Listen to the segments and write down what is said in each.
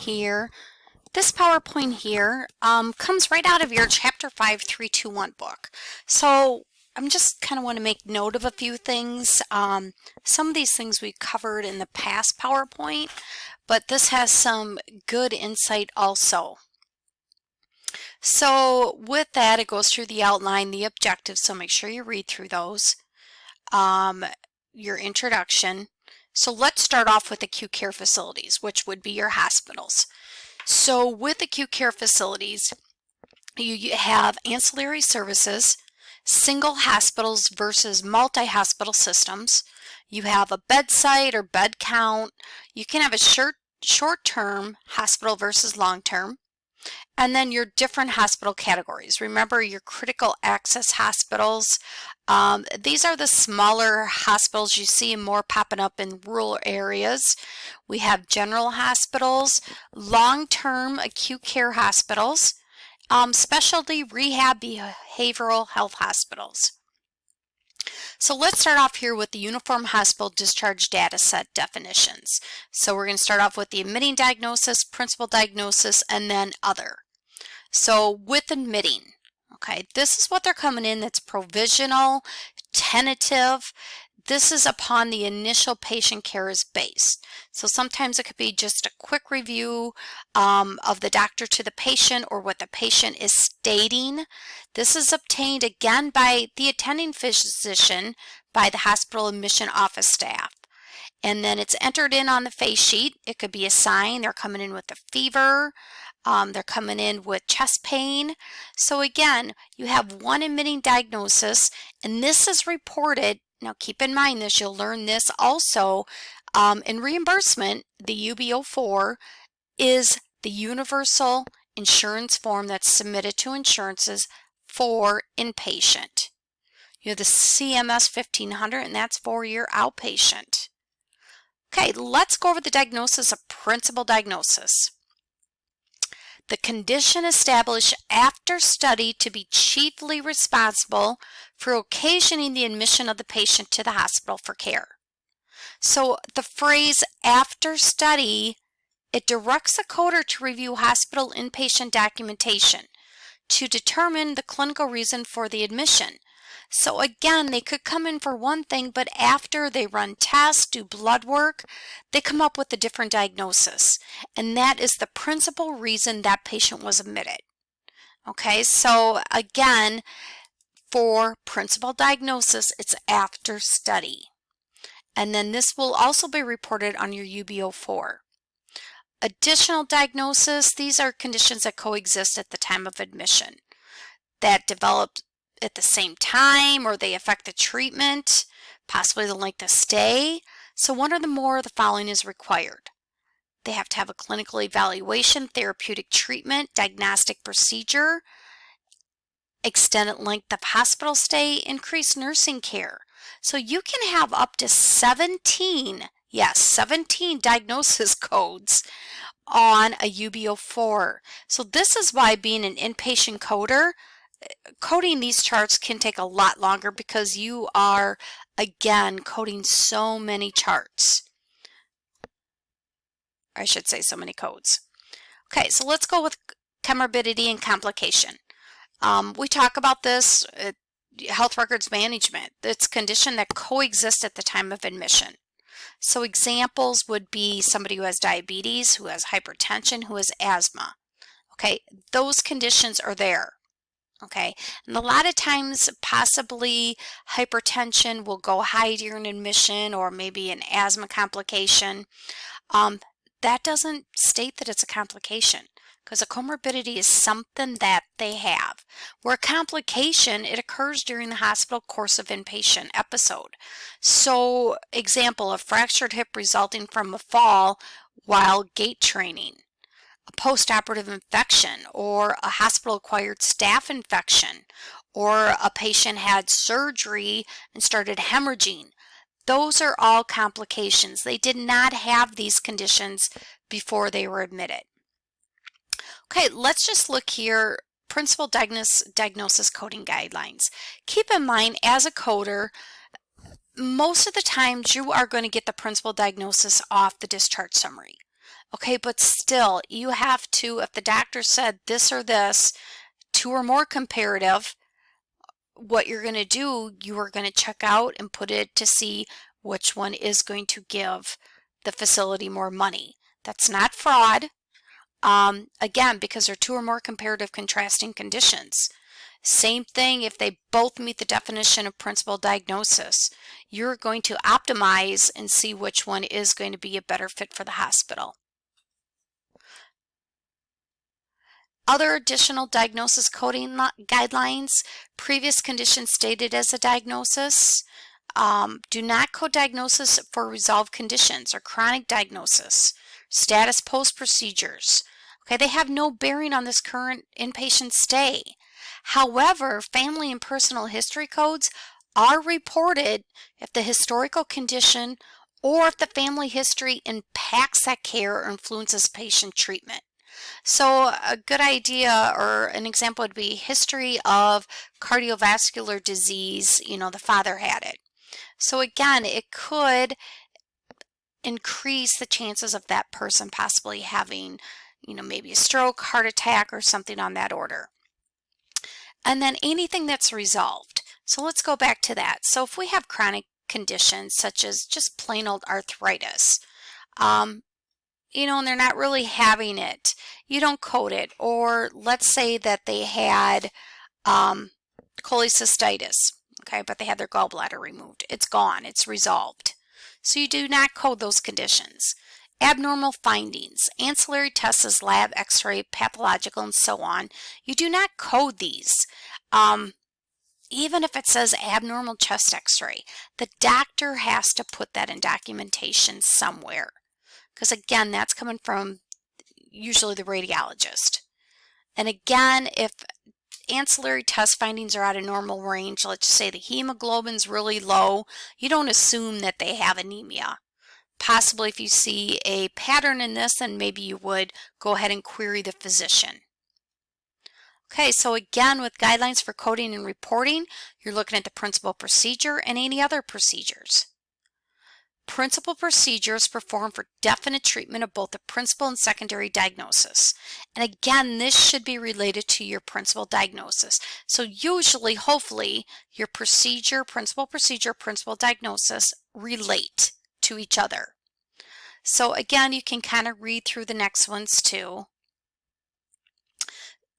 here, this PowerPoint here comes right out of your Chapter 5 321 book. So I'm just kind of want to make note of a few things. Some of these things we covered in the past PowerPoint, but this has some good insight also. So with that, it goes through the outline, the objectives, so make sure you read through those. Your introduction. So let's start off with acute care facilities, which would be your hospitals. So with acute care facilities, you have ancillary services, single hospitals versus multi-hospital systems. You have a bedside or bed count. You can have a short-term hospital versus long-term. And then your different hospital categories. Remember your critical access hospitals. These are the smaller hospitals you see more popping up in rural areas. We have general hospitals, long-term acute care hospitals, specialty rehab behavioral health hospitals. So let's start off here with the Uniform Hospital Discharge Data Set definitions. So we're going to start off with the admitting diagnosis, principal diagnosis, and then other. So with admitting, okay, this is what they're coming in that's provisional, tentative. This is upon the initial patient care is based. So sometimes it could be just a quick review of the doctor to the patient or what the patient is stating. This is obtained again by the attending physician by the hospital admission office staff. And then it's entered in on the face sheet. It could be a sign. They're coming in with a fever. They're coming in with chest pain. So again, you have one admitting diagnosis, and this is reported. Now keep in mind this, you'll learn this also in reimbursement. The UB04 is the universal insurance form that's submitted to insurances for inpatient. You have the CMS 1500, and that's for your outpatient. Okay, let's go over the diagnosis of principal diagnosis. The condition established after study to be chiefly responsible for occasioning the admission of the patient to the hospital for care. So the phrase after study, it directs the coder to review hospital inpatient documentation to determine the clinical reason for the admission. So again, they could come in for one thing, but after they run tests, do blood work, they come up with a different diagnosis. And that is the principal reason that patient was admitted. Okay, so again, for principal diagnosis, it's after study. And then this will also be reported on your UB04. Additional diagnosis, these are conditions that coexist at the time of admission that developed at the same time, or they affect the treatment, possibly the length of stay. So one or the more of the following is required. They have to have a clinical evaluation, therapeutic treatment, diagnostic procedure, extended length of hospital stay, increased nursing care. So you can have up to 17 diagnosis codes on a UB04. So this is why being an inpatient coder, coding these charts can take a lot longer because you are, again, coding so many charts. I should say so many codes. Okay, so let's go with comorbidity and complication. We talk about this, health records management. It's a condition that coexists at the time of admission. So examples would be somebody who has diabetes, who has hypertension, who has asthma. Okay, those conditions are there. Okay, and a lot of times possibly hypertension will go high during admission, or maybe an asthma complication. That doesn't state that it's a complication, because a comorbidity is something that they have. Where a complication, it occurs during the hospital course of inpatient episode. So example, a fractured hip resulting from a fall while gait training, a post-operative infection, or a hospital-acquired staph infection, or a patient had surgery and started hemorrhaging. Those are all complications. They did not have these conditions before they were admitted. Okay, let's just look here, principal diagnosis coding guidelines. Keep in mind, as a coder, most of the times you are going to get the principal diagnosis off the discharge summary. Okay, but still, you have to, if the doctor said this or this, 2 or more comparative, what you're going to do, you are going to check out and put it to see which one is going to give the facility more money. That's not fraud. Again, because there are 2 or more comparative contrasting conditions. Same thing if they both meet the definition of principal diagnosis. You're going to optimize and see which one is going to be a better fit for the hospital. Other additional diagnosis coding guidelines: previous condition stated as a diagnosis. Do not code diagnosis for resolved conditions or chronic diagnosis. Status post procedures. Okay, they have no bearing on this current inpatient stay. However, family and personal history codes are reported if the historical condition or if the family history impacts that care or influences patient treatment. So a good idea or an example would be history of cardiovascular disease, the father had it. So again, it could increase the chances of that person possibly having, maybe a stroke, heart attack, or something on that order. And then anything that's resolved. So let's go back to that. So if we have chronic conditions such as just plain old arthritis, and they're not really having it, you don't code it. Or let's say that they had cholecystitis, okay, but they had their gallbladder removed. It's gone, it's resolved. So you do not code those conditions. Abnormal findings, ancillary tests as lab, x-ray, pathological, and so on. You do not code these. Even if it says abnormal chest x-ray, the doctor has to put that in documentation somewhere. Because again, that's coming from usually the radiologist. And again, if ancillary test findings are out of normal range, let's say the hemoglobin's really low, you don't assume that they have anemia. Possibly if you see a pattern in this, then maybe you would go ahead and query the physician. Okay, so again, with guidelines for coding and reporting, you're looking at the principal procedure and any other procedures. Principal procedures performed for definite treatment of both the principal and secondary diagnosis. And again, this should be related to your principal diagnosis. So usually, hopefully, your principal diagnosis relate to each other. So again, you can kind of read through the next ones too.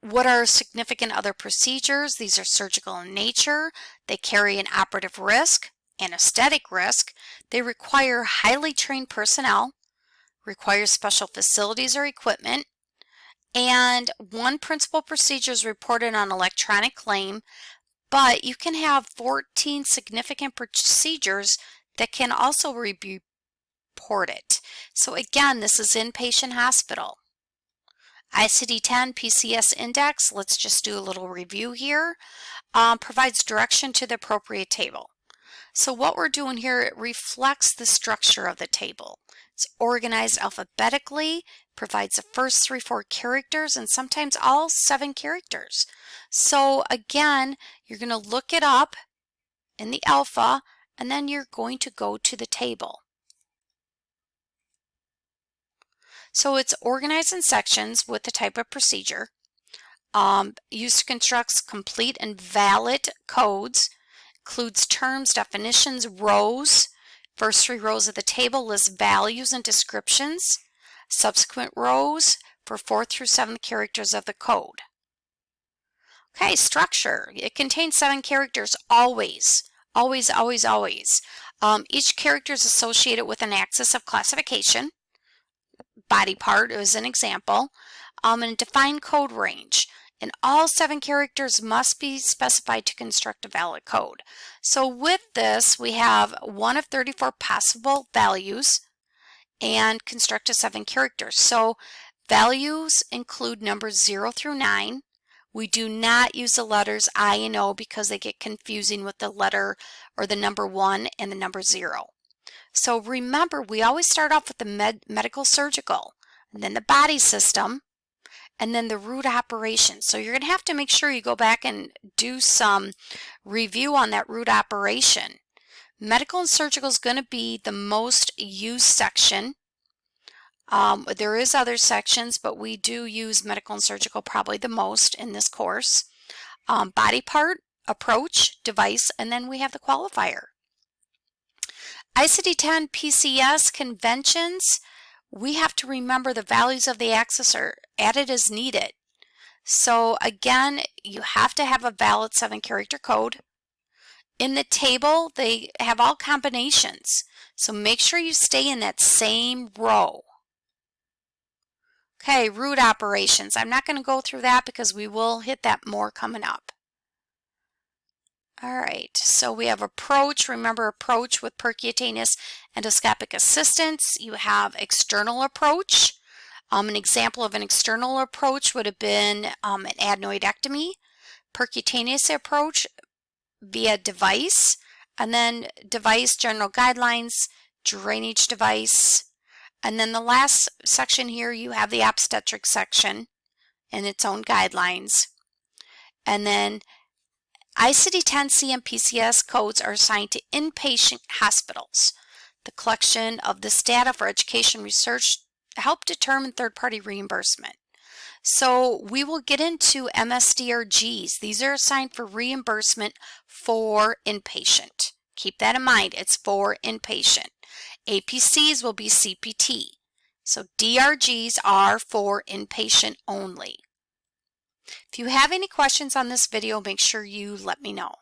What are significant other procedures? These are surgical in nature. They carry an operative risk, anesthetic risk. They require highly trained personnel, require special facilities or equipment, and one principal procedure is reported on electronic claim, but you can have 14 significant procedures that can also be reported. So again, this is inpatient hospital. ICD-10 PCS index, let's just do a little review here, provides direction to the appropriate table. So what we're doing here, it reflects the structure of the table. It's organized alphabetically, provides the first 3, 4 characters, and sometimes all 7 characters. So again, you're going to look it up in the alpha, and then you're going to go to the table. So it's organized in sections with the type of procedure. Used to construct complete and valid codes. Includes terms, definitions, rows. First 3 rows of the table list values and descriptions. Subsequent rows for 4th through 7th characters of the code. Okay, structure. It contains 7 characters always. Always, always, always. Each character is associated with an axis of classification. Body part is an example. And a defined code range. And all 7 characters must be specified to construct a valid code. So with this, we have 1 of 34 possible values and construct a 7 characters. So values include numbers 0 through 9. We do not use the letters I and O because they get confusing with the letter or the number 1 and the number 0. So remember, we always start off with the medical surgical, and then the body system, and then the root operation. So you're going to have to make sure you go back and do some review on that root operation. Medical and surgical is going to be the most used section. There is other sections, but we do use medical and surgical probably the most in this course. Body part, approach, device, and then we have the qualifier. ICD-10 PCS conventions, we have to remember the values of the axis are added as needed. So again, you have to have a valid 7-character code. In the table, they have all combinations. So make sure you stay in that same row. Okay, root operations. I'm not going to go through that because we will hit that more coming up. All right, so we have approach. Remember approach with percutaneous endoscopic assistance. You have external approach. An example of an external approach would have been an adenoidectomy. Percutaneous approach via device, and then device general guidelines, drainage device, and then the last section here you have the obstetric section and its own guidelines. And then ICD-10 CMPCS codes are assigned to inpatient hospitals. The collection of this data for education research help determine third-party reimbursement. So we will get into MSDRGs. These are assigned for reimbursement for inpatient. Keep that in mind. It's for inpatient. APCs will be CPT. So DRGs are for inpatient only. If you have any questions on this video, make sure you let me know.